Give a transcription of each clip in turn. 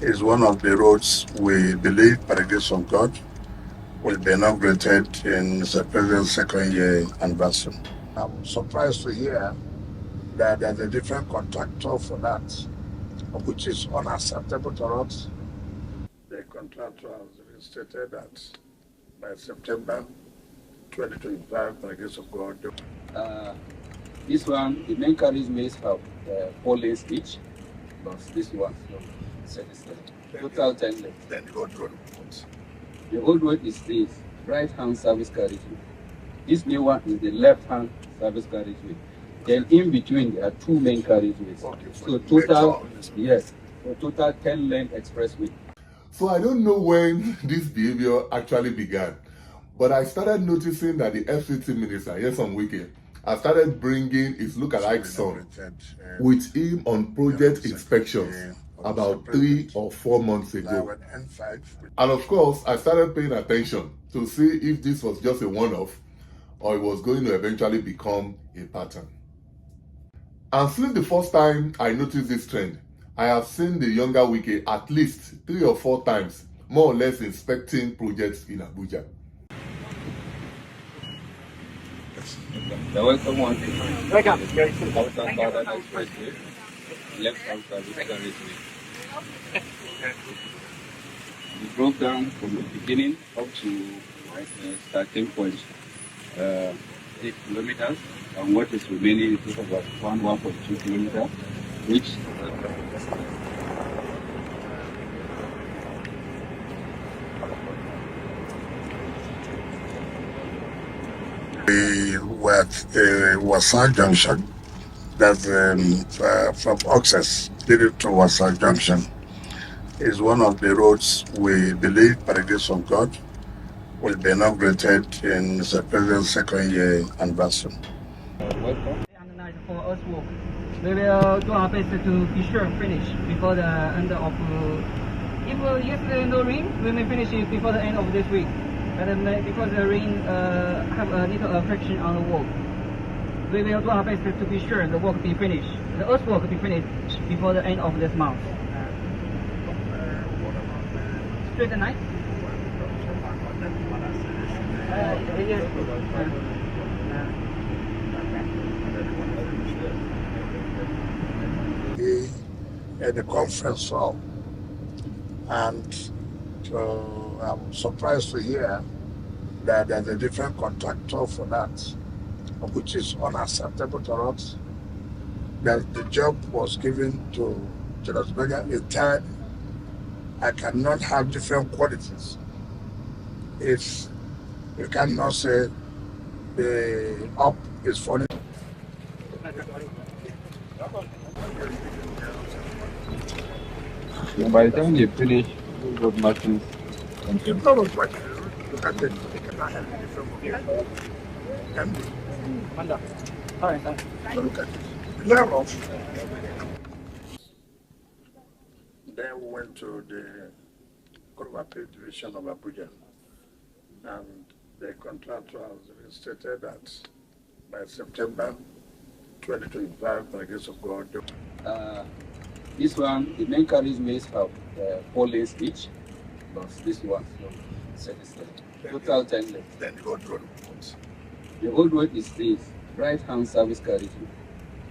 is one of the roads we believe, by the grace of God, will be inaugurated in the President's second year anniversary. I'm surprised to hear that there's a different contractor for that, which is unacceptable to us. The contractor has stated that by September 2025, by the grace of God. This one, the main carriageways have 4 lanes each, plus this one. So it's total 10 lanes. Then the old road. The old road is this right-hand service carriageway. This new one is the left-hand service carriageway. Then in between there are 2 main carriageways. Okay, so total, yes, so total 10-lane expressway. So I don't know when this behavior actually began, but I started noticing that the FCT minister, Nyesom Wike, has started bringing his lookalike son with him on project inspections about 3 or 4 months ago. And of course, I started paying attention to see if this was just a one-off or it was going to eventually become a pattern. And since the first time I noticed this trend, I have seen the younger Wike at least 3 or 4 times, more or less inspecting projects in Abuja. The welcome one is outside expressway, left-hand service carriageway. We broke down from the beginning up to starting point 8 kilometers, and what is remaining is about 1.2 kilometers, which We were at Wasa Junction, that's from Oxes, leading to Wasa Junction, is one of the roads we believe, by the grace of God, will be inaugurated in the President's second year anniversary. For us walk, we will do our best to be sure finish before the end of. If yesterday no rain, we may finish it before the end of this week. But because the rain have a little friction on the walk, we will do our best to be sure the work be finished. The earthwork will be finished before the end of this month. Straight at night. Yes. At the conference hall, and I'm surprised to hear that there's a different contractor for that, which is unacceptable to us. That the job was given to Julius Berger is tired. I cannot have different qualities. If you cannot say the up is funny. by the time they finish road markings, Look at it. They cannot have different look at it. Level. Then we went to the Kurvape division of Abuja, and the contractor has stated that by September 2025, by the grace of God. this one, the main carriageways have 4 lanes each, plus this one. So it's total 10 lanes. Then the old road. The old road is this right-hand service carriageway.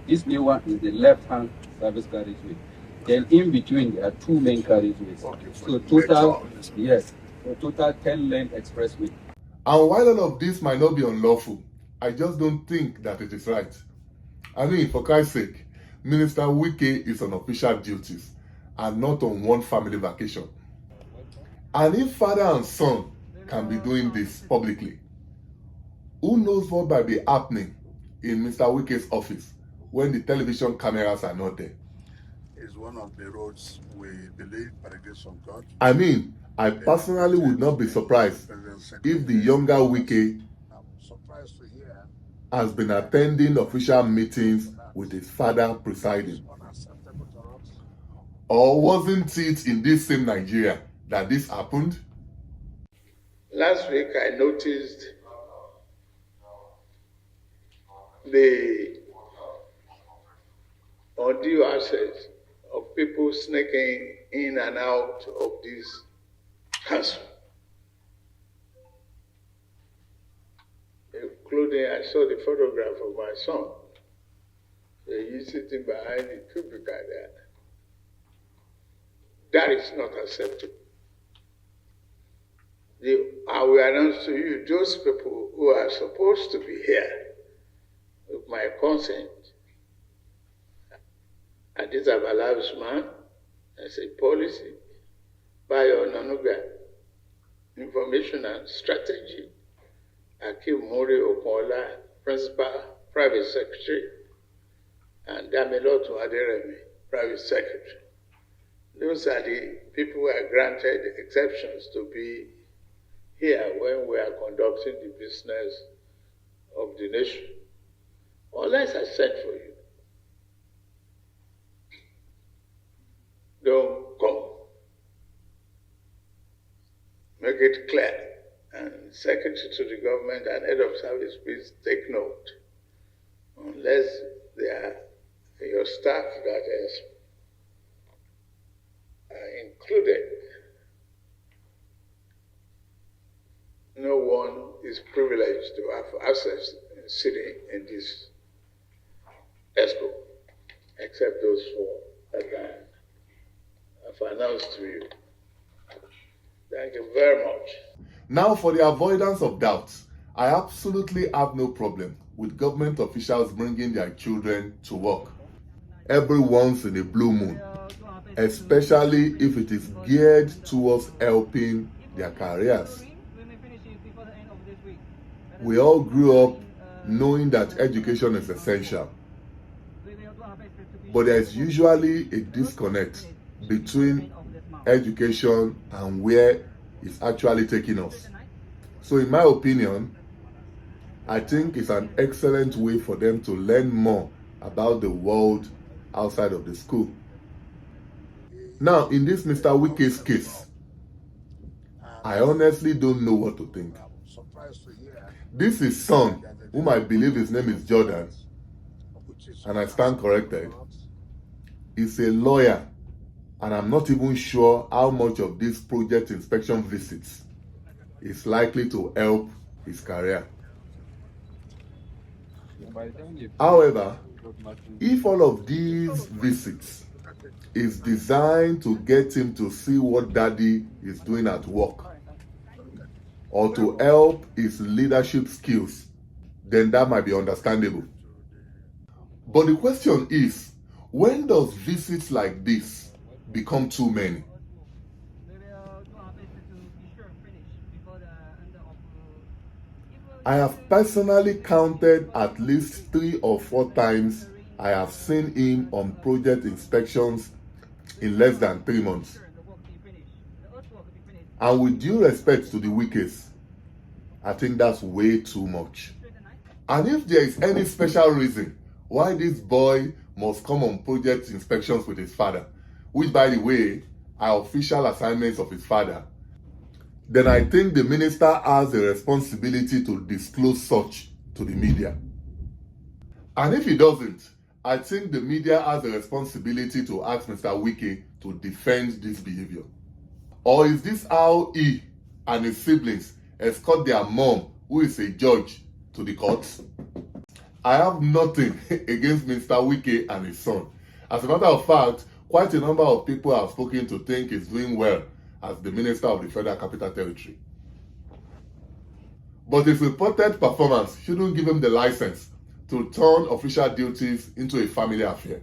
This new one is the left-hand service carriageway. Then in between there are 2 main carriageways. Okay, so total, yes, so total 10-lane expressway. And while all of this might not be unlawful, I just don't think that it is right. I mean, for Christ's sake, Minister Wike is on official duties and not on one family vacation. And if father and son can be doing this publicly, who knows what might be happening in Mr. Wike's office when the television cameras are not there? Is one of the roads we believe, by the grace of God. I mean, I personally would not be surprised if the younger Wike has been attending official meetings with his father presiding. Or wasn't it in this same Nigeria that this happened? Last week I noticed the audio access of people sneaking in and out of this council. Including, I saw the photograph of my son. He's sitting behind the cubicle there. That is not acceptable. I will announce to you, those people who are supposed to be here with my consent, and this Abala's man, as a policy, Bayo Nanuga, information and strategy, Akim Mori Okola, principal, private secretary, and Damilotu Aderemi, private secretary. Those are the people who are granted exceptions to be here when we are conducting the business of the nation. Unless I sent for you, don't come. Make it clear. And Secretary to the government and head of service, please take note. Unless they are your staff that is included, no one is privileged to have access in sitting in this expo, except those four that I've announced to you. Thank you very much. Now, for the avoidance of doubt, I absolutely have no problem with government officials bringing their children to work every once in a blue moon, especially if it is geared towards helping their careers. We all grew up knowing that education is essential, but there is usually a disconnect between education and where it's actually taking us. So in my opinion, I think it's an excellent way for them to learn more about the world outside of the school. Now, in this Mr. Wike's case, I honestly don't know what to think. This is son, whom I believe his name is Jordan, and I stand corrected, is a lawyer, and I'm not even sure how much of this project inspection visits is likely to help his career. However, if all of these visits is designed to get him to see what daddy is doing at work or to help his leadership skills, then that might be understandable. But the question is, when does visits like this become too many? I have personally counted at least 3 or 4 times I have seen him on project inspections in less than 3 months. And with due respect to the Wikes, I think that's way too much. And if there is any special reason why this boy must come on project inspections with his father, which by the way are official assignments of his father, then I think the minister has a responsibility to disclose such to the media. And if he doesn't, I think the media has a responsibility to ask Mr. Wike to defend this behavior. Or is this how he and his siblings escort their mom, who is a judge, to the courts? I have nothing against Mr. Wike and his son. As a matter of fact, quite a number of people have spoken to think he's doing well as the Minister of the Federal Capital Territory. But his reported performance shouldn't give him the license to turn official duties into a family affair.